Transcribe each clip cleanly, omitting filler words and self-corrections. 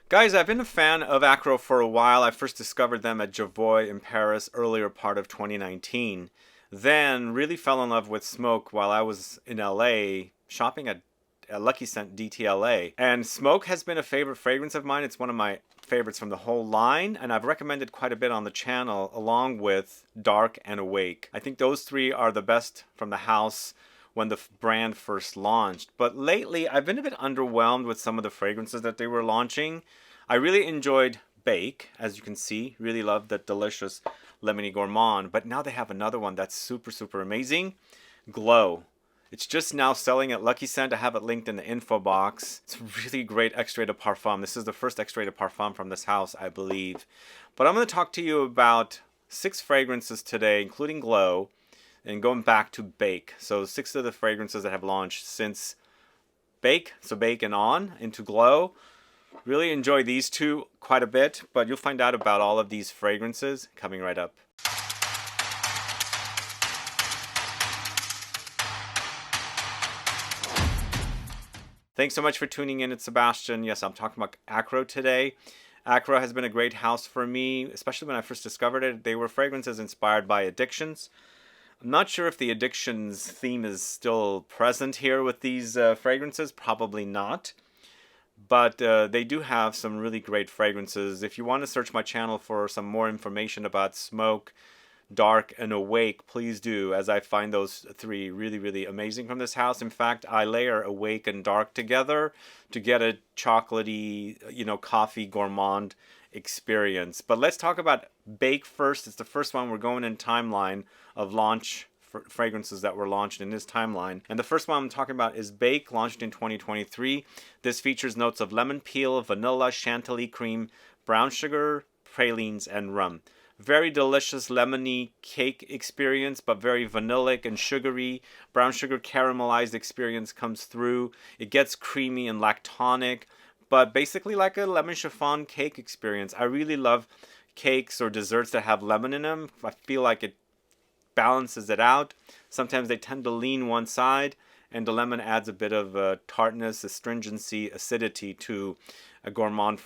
Guys, I've been a fan of AKRO for a while. I first discovered them at Javoy in Paris earlier part of 2019. Then really fell in love with Smoke while I was in LA shopping at Lucky Scent DTLA. And Smoke has been a favorite fragrance of mine. It's one of my favorites from the whole line, and I've recommended quite a bit on the channel along with Dark and Awake. I think those three are the best from the house when the brand first launched. But lately, I've been a bit underwhelmed with some of the fragrances that they were launching. I really enjoyed Bake, as you can see. Really loved that delicious lemony gourmand. But now they have another one that's super, super amazing. Glow. It's just now selling at Lucky Scent. I have it linked in the info box. It's a really great extrait de parfum. This is the first extrait de parfum from this house, I believe. But I'm going to talk to you about 6 fragrances today, including Glow, and going back to Bake. So 6 of the fragrances that have launched since Bake, so Bake and on, into Glow. Really enjoy these two quite a bit, but you'll find out about all of these fragrances coming right up. Thanks so much for tuning in. It's Sebastian. Yes, I'm talking about AKRO today. AKRO has been a great house for me, especially when I first discovered it. They were fragrances inspired by addictions. I'm not sure if the addictions theme is still present here with these fragrances. Probably not. But they do have some really great fragrances. If you want to search my channel for some more information about Smoke, Dark, and Awake, please do, as I find those 3 really, really amazing from this house. In fact, I layer Awake and Dark together to get a chocolatey, coffee gourmand experience. But let's talk about Bake first. It's the first one. We're going in timeline of launch fragrances that were launched in this timeline. And the first one I'm talking about is Bake, launched in 2023. This features notes of lemon peel, vanilla, chantilly cream, brown sugar, pralines, and rum. Very delicious lemony cake experience, but very vanillic and sugary. Brown sugar caramelized experience comes through. It gets creamy and lactonic, but basically like a lemon chiffon cake experience. I really love cakes or desserts that have lemon in them. I feel like it balances it out. Sometimes they tend to lean one side, and the lemon adds a bit of tartness, astringency, acidity to a gourmand,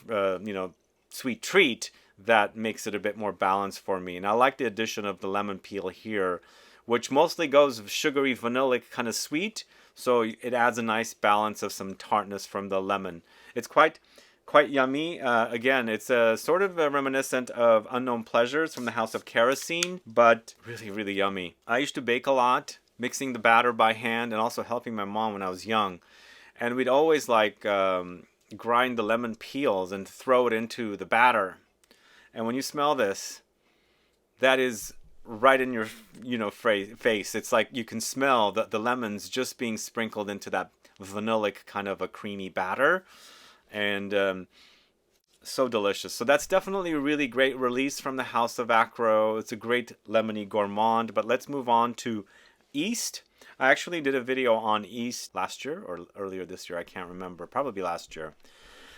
sweet treat that makes it a bit more balanced for me. And I like the addition of the lemon peel here, which mostly goes sugary, vanillic, kind of sweet, so it adds a nice balance of some tartness from the lemon. It's quite yummy. Again, it's sort of reminiscent of Unknown Pleasures from the House of Kerosene, but really, really yummy. I used to bake a lot, mixing the batter by hand and also helping my mom when I was young. And we'd always grind the lemon peels and throw it into the batter. And when you smell this, that is right in your face. It's like you can smell the lemons just being sprinkled into that vanillic kind of a creamy batter. And so delicious. So that's definitely a really great release from the House of AKRO. It's a great lemony gourmand. But let's move on to East. I actually did a video on East last year or earlier this year. I can't remember. Probably last year.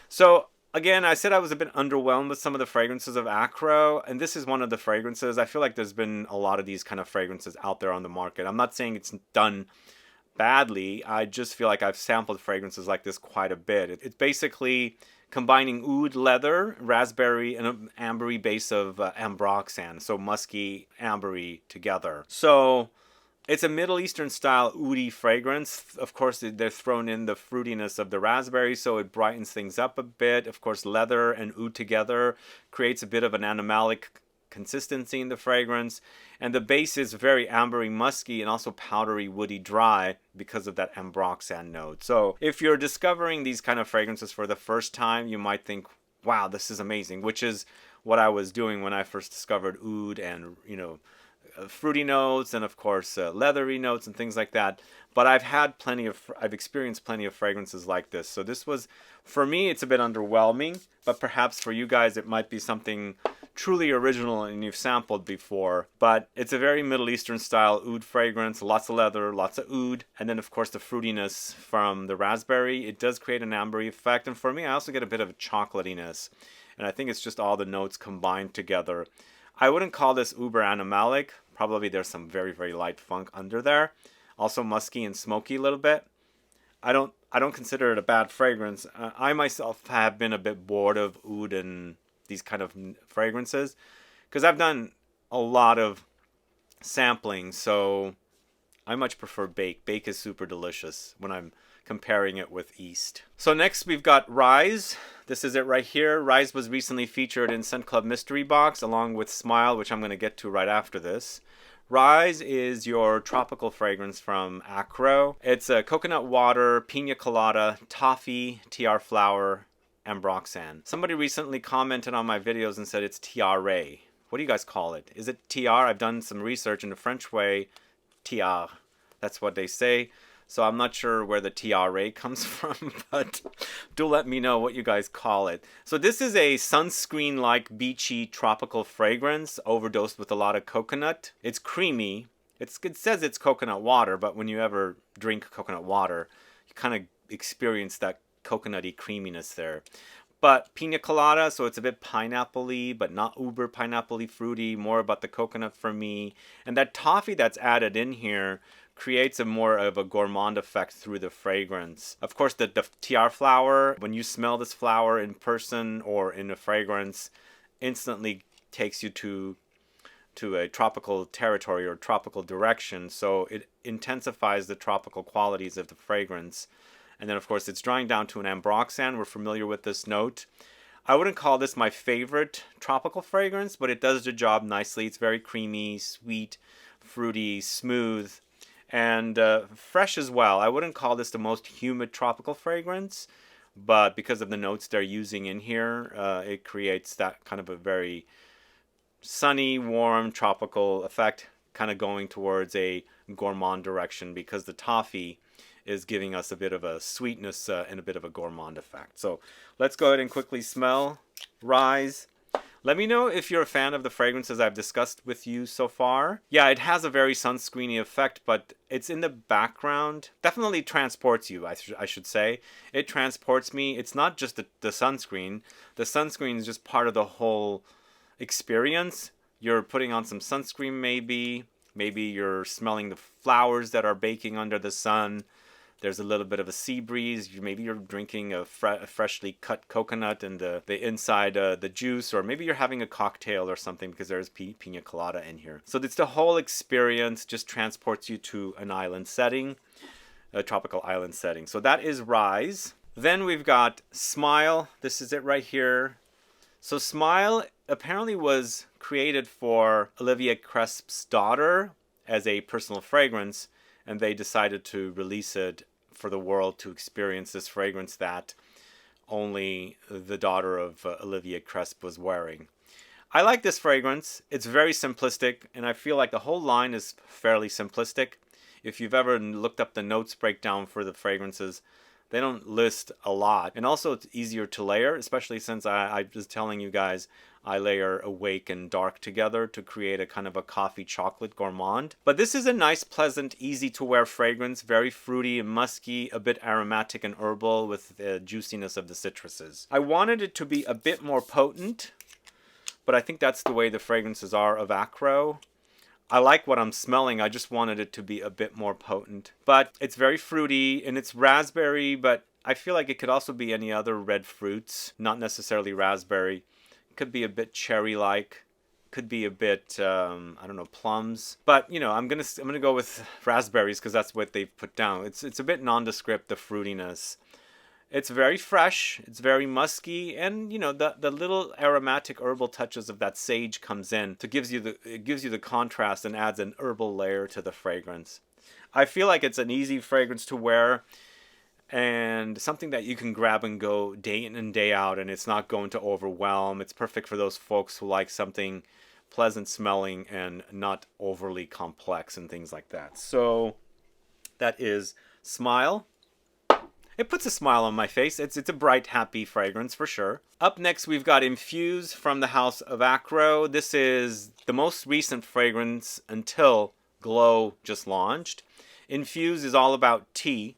So again, I said I was a bit underwhelmed with some of the fragrances of AKRO, and this is one of the fragrances. I feel like there's been a lot of these kind of fragrances out there on the market. I'm not saying it's done badly. I just feel like I've sampled fragrances like this quite a bit. It's basically combining oud leather, raspberry, and an ambery base of Ambroxan, so musky, ambery together. So it's a Middle Eastern style oudy fragrance. Of course, they're thrown in the fruitiness of the raspberry, so it brightens things up a bit. Of course, leather and oud together creates a bit of an animalic consistency in the fragrance. And the base is very ambery, musky, and also powdery, woody, dry because of that Ambroxan note. So if you're discovering these kind of fragrances for the first time, you might think, wow, this is amazing, which is what I was doing when I first discovered oud and, fruity notes and of course leathery notes and things like that. But I've experienced plenty of fragrances like this. So this was, for me, it's a bit underwhelming, but perhaps for you guys it might be something truly original and you've sampled before. But it's a very Middle Eastern style oud fragrance, lots of leather, lots of oud, and then of course the fruitiness from the raspberry. It does create an ambery effect, and for me I also get a bit of a chocolatiness, and I think it's just all the notes combined together. I wouldn't call this uber animalic. Probably there's some very, very light funk under there. Also musky and smoky a little bit. I don't consider it a bad fragrance. I myself have been a bit bored of oud and these kind of fragrances because I've done a lot of sampling, so I much prefer bake. Bake is super delicious when I'm comparing it with East. So next we've got Rise. This is it right here. Rise was recently featured in Scent Club Mystery Box along with Smile, which I'm going to get to right after this. Rise is your tropical fragrance from AKRO. It's a coconut water, pina colada, toffee, tiare flower, Ambroxan. Somebody recently commented on my videos and said it's Tiare. What do you guys call it? Is it tiare? I've done some research in the French way. Tiare. That's what they say. So I'm not sure where the tiare comes from, but do let me know what you guys call it. So this is a sunscreen-like beachy tropical fragrance overdosed with a lot of coconut. It's creamy. It says it's coconut water, but when you ever drink coconut water, you kind of experience that coconutty creaminess there. But pina colada, so it's a bit pineapple-y, but not uber pineapple-y fruity, more about the coconut for me. And that toffee that's added in here creates a more of a gourmand effect through the fragrance. Of course, the tiare flower, when you smell this flower in person or in a fragrance, instantly takes you to a tropical territory or tropical direction. So it intensifies the tropical qualities of the fragrance. And then, of course, it's drying down to an Ambroxan. We're familiar with this note. I wouldn't call this my favorite tropical fragrance, but it does the job nicely. It's very creamy, sweet, fruity, smooth, and fresh as well. I wouldn't call this the most humid tropical fragrance, but because of the notes they're using in here, it creates that kind of a very sunny, warm, tropical effect, kind of going towards a gourmand direction because the toffee is giving us a bit of a sweetness and a bit of a gourmand effect. So let's go ahead and quickly smell Rise. Let me know if you're a fan of the fragrances I've discussed with you so far. Yeah, it has a very sunscreeny effect, but it's in the background. Definitely transports you, I should say. It transports me. It's not just the sunscreen. The sunscreen is just part of the whole experience. You're putting on some sunscreen maybe. Maybe you're smelling the flowers that are baking under the sun. There's a little bit of a sea breeze. Maybe you're drinking a freshly cut coconut and the inside the juice, or maybe you're having a cocktail or something because there's pina colada in here. So it's the whole experience just transports you to an island setting, a tropical island setting. So that is Rise. Then we've got Smile. This is it right here. So Smile apparently was created for Olivia Cresp's daughter as a personal fragrance, and they decided to release it for the world to experience this fragrance that only the daughter of Olivia Cresp was wearing. I like this fragrance. It's very simplistic, and I feel like the whole line is fairly simplistic. If you've ever looked up the notes breakdown for the fragrances, they don't list a lot. And also it's easier to layer, especially since I was telling you guys I layer awake and dark together to create a kind of a coffee chocolate gourmand. But this is a nice, pleasant, easy to wear fragrance, very fruity and musky, a bit aromatic and herbal with the juiciness of the citruses. I wanted it to be a bit more potent, but I think that's the way the fragrances are of AKRO. I like what I'm smelling, I just wanted it to be a bit more potent. But it's very fruity and it's raspberry, but I feel like it could also be any other red fruits, not necessarily raspberry. Could be a bit cherry-like, could be a bit I don't know, plums. But you know, I'm gonna go with raspberries because that's what they've put down. It's a bit nondescript, the fruitiness. It's very fresh, it's very musky, and you know the little aromatic herbal touches of that sage comes in. It gives you the contrast and adds an herbal layer to the fragrance. I feel like it's an easy fragrance to wear, and something that you can grab and go day in and day out, and it's not going to overwhelm. It's perfect for those folks who like something pleasant smelling and not overly complex and things like that. So that is Smile. It puts a smile on my face. It's a bright, happy fragrance for sure. Up next, we've got Infuse from the house of AKRO. This is the most recent fragrance until Glow just launched. Infuse is all about tea.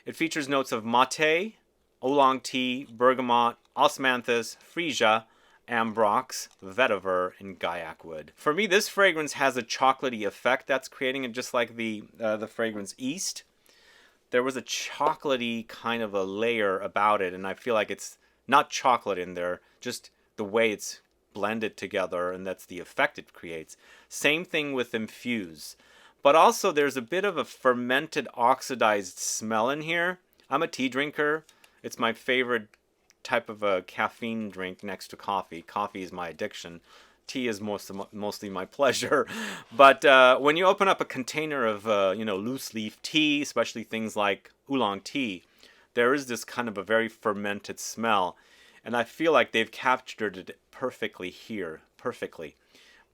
It features notes of mate, oolong tea, bergamot, osmanthus, freesia, Abrox, Vetiver, and gaiac wood. For me, this fragrance has a chocolatey effect that's creating it just like the fragrance East. there was a chocolatey kind of a layer about it, and I feel like it's not chocolate in there, just the way it's blended together, and that's the effect it creates. Same thing with Infuse. But also there's a bit of a fermented oxidized smell in here. I'm a tea drinker. It's my favorite type of a caffeine drink next to coffee. Coffee is my addiction. Tea is mostly my pleasure. But when you open up a container of loose leaf tea, especially things like Oolong tea, there is this kind of a very fermented smell. And I feel like they've captured it perfectly here. Perfectly.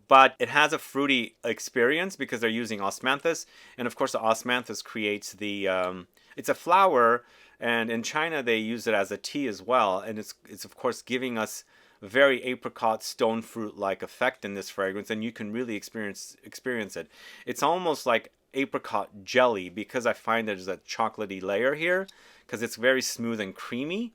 But it has a fruity experience because they're using Osmanthus. And of course the Osmanthus creates the... it's a flower, and in China they use it as a tea as well. And it's of course giving us a very apricot stone fruit-like effect in this fragrance. And you can really experience it. It's almost like apricot jelly because I find there's a chocolatey layer here because it's very smooth and creamy.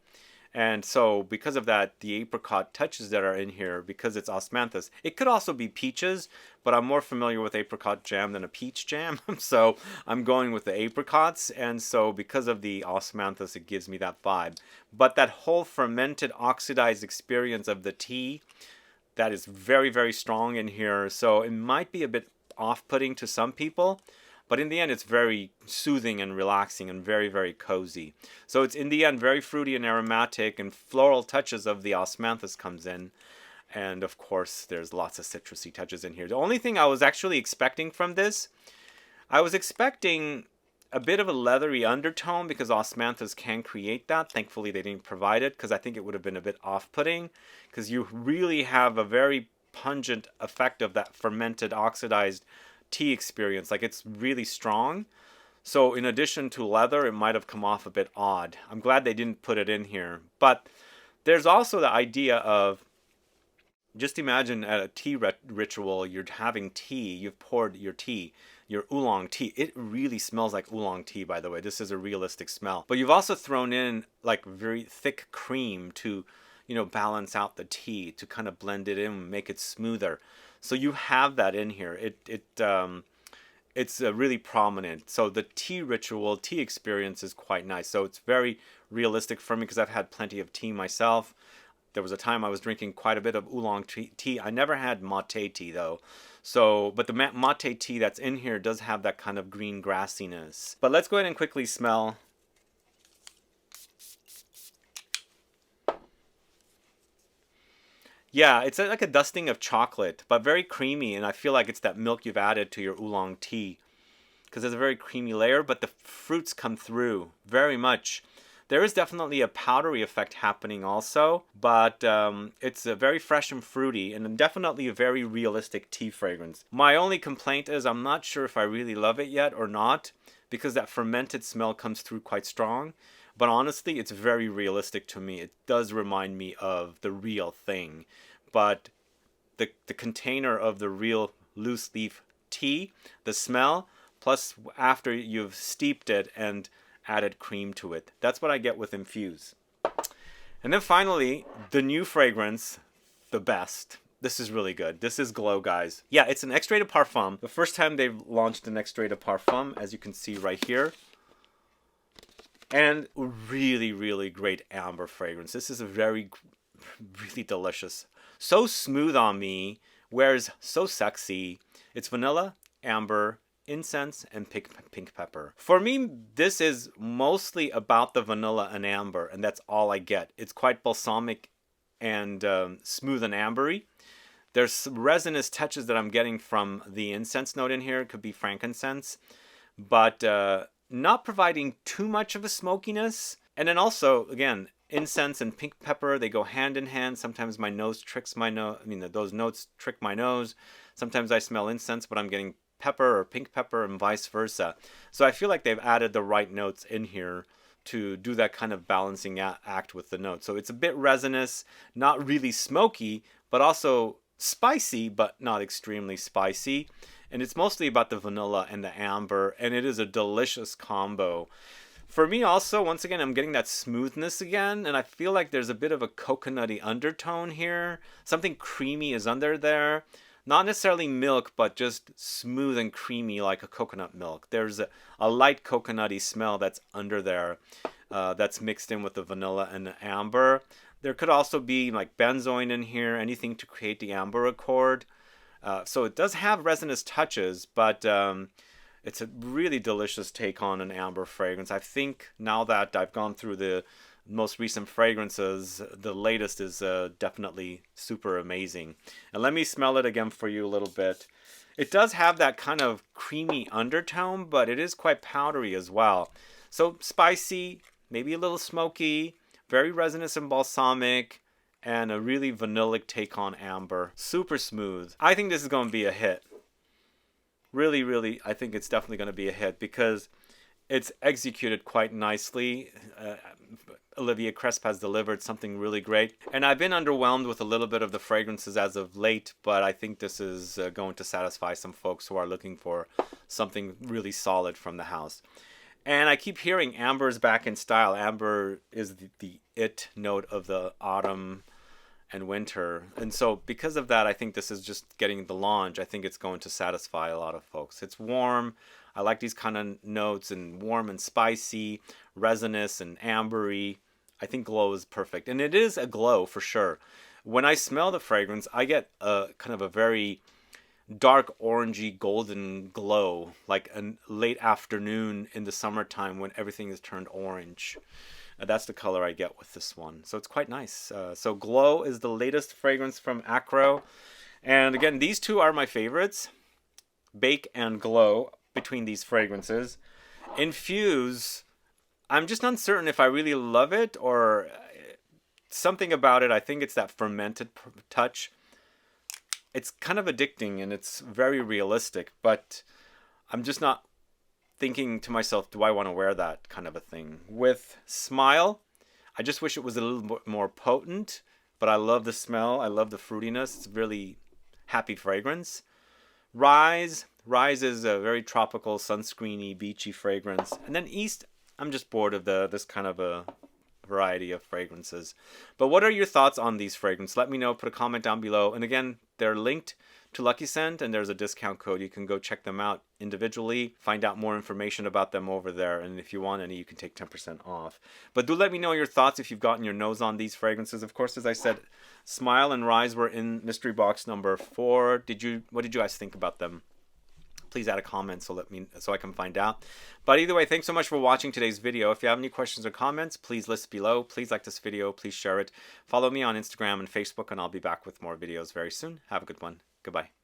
And so because of that, the apricot touches that are in here, because it's Osmanthus. It could also be peaches, but I'm more familiar with apricot jam than a peach jam. So I'm going with the apricots. And so because of the Osmanthus, it gives me that vibe. But that whole fermented oxidized experience of the tea, that is very, very strong in here. So it might be a bit off-putting to some people. But in the end, it's very soothing and relaxing and very, very cozy. So it's in the end very fruity and aromatic, and floral touches of the Osmanthus comes in. And of course, there's lots of citrusy touches in here. The only thing I was actually expecting from this, I was expecting a bit of a leathery undertone because Osmanthus can create that. Thankfully, they didn't provide it because I think it would have been a bit off-putting because you really have a very pungent effect of that fermented oxidized tea experience. Like, it's really strong. So in addition to leather, it might have come off a bit odd. I'm glad they didn't put it in here. But there's also the idea of, just imagine at a tea ritual, you're having tea, you've poured your tea, your oolong tea. It really smells like oolong tea, by the way. This is a realistic smell. But you've also thrown in like very thick cream to, balance out the tea, to kind of blend it in, make it smoother. So you have that in here. It's really prominent. So the tea ritual, tea experience is quite nice. So it's very realistic for me because I've had plenty of tea myself. There was a time I was drinking quite a bit of oolong tea. I never had mate tea though. So, but the mate tea that's in here does have that kind of green grassiness. But let's go ahead and quickly smell. Yeah, it's like a dusting of chocolate, but very creamy, and I feel like it's that milk you've added to your oolong tea, because there's a very creamy layer, but the fruits come through very much. There is definitely a powdery effect happening also, but it's a very fresh and fruity, and definitely a very realistic tea fragrance. My only complaint is I'm not sure if I really love it yet or not, because that fermented smell comes through quite strong. But honestly, it's very realistic to me. It does remind me of the real thing. But the container of the real loose leaf tea, the smell, plus after you've steeped it and added cream to it. That's what I get with Infuse. And then finally, the new fragrance, the best. This is really good. This is Glow, guys. Yeah, it's an extrait de parfum. The first time they've launched an extrait de parfum, as you can see right here. And really, really great amber fragrance. This is a really delicious. So smooth on me, wears so sexy. It's vanilla, amber, incense, and pink pepper. For me, this is mostly about the vanilla and amber, and that's all I get. It's quite balsamic and smooth and ambery. There's resinous touches that I'm getting from the incense note in here. It could be frankincense. But not providing too much of a smokiness. And then also, again, incense and pink pepper, they go hand in hand. Sometimes my nose tricks my nose. Those notes trick my nose. Sometimes I smell incense, but I'm getting pepper or pink pepper and vice versa. So I feel like they've added the right notes in here to do that kind of balancing act with the notes. So it's a bit resinous, not really smoky, but also spicy, but not extremely spicy. And it's mostly about the vanilla and the amber, and it is a delicious combo. For me also, once again, I'm getting that smoothness again, and I feel like there's a bit of a coconutty undertone here. Something creamy is under there. not necessarily milk, but just smooth and creamy like a coconut milk. There's a light coconutty smell that's under there, that's mixed in with the vanilla and the amber. There could also be like benzoin in here, anything to create the amber accord. So it does have resinous touches, but it's a really delicious take on an amber fragrance. I think now that I've gone through the most recent fragrances, the latest is definitely super amazing. And let me smell it again for you a little bit. It does have that kind of creamy undertone, but it is quite powdery as well. So spicy, maybe a little smoky, very resinous and balsamic, and a really vanillic take on amber. Super smooth. I think this is going to be a hit. Really, really, I think it's definitely going to be a hit because it's executed quite nicely. Olivia Cresp has delivered something really great. And I've been underwhelmed with a little bit of the fragrances as of late, but I think this is going to satisfy some folks who are looking for something really solid from the house. And I keep hearing amber is back in style. Amber is the it note of the autumn and winter. And so because of that, I think this is just getting the launch. I think it's going to satisfy a lot of folks. It's warm. I like these kind of notes, and warm and spicy, resinous and ambery. I think glow is perfect. And it is a glow for sure. When I smell the fragrance, I get a kind of a very dark orangey golden glow, like a late afternoon in the summertime when everything is turned orange. That's the color I get with this one. So it's quite nice. So Glow is the latest fragrance from AKRO. And again, these two are my favorites. Bake and Glow between these fragrances. Infuse, I'm just uncertain if I really love it or something about it. I think it's that fermented touch. It's kind of addicting and it's very realistic, but I'm just not thinking to myself, do I want to wear that kind of a thing? With Smile, I just wish it was a little bit more potent, but I love the smell. I love the fruitiness. It's really happy fragrance. Rise is a very tropical, sunscreeny, beachy fragrance. And then East, I'm just bored of this kind of a variety of fragrances. But what are your thoughts on these fragrances? Let me know. Put a comment down below. And again, they're linked to Lucky Scent, and there's a discount code. You can go check them out individually, find out more information about them over there, and if you want any, you can take 10% off. But do let me know your thoughts if you've gotten your nose on these fragrances. Of course, as I said, Smile and Rise were in mystery box number 4. What did you guys think about them? Please add a comment so I can find out. But either way, thanks so much for watching today's video. If you have any questions or comments, please list below. Please like this video. Please share it. Follow me on Instagram and Facebook, and I'll be back with more videos very soon. Have a good one. Goodbye.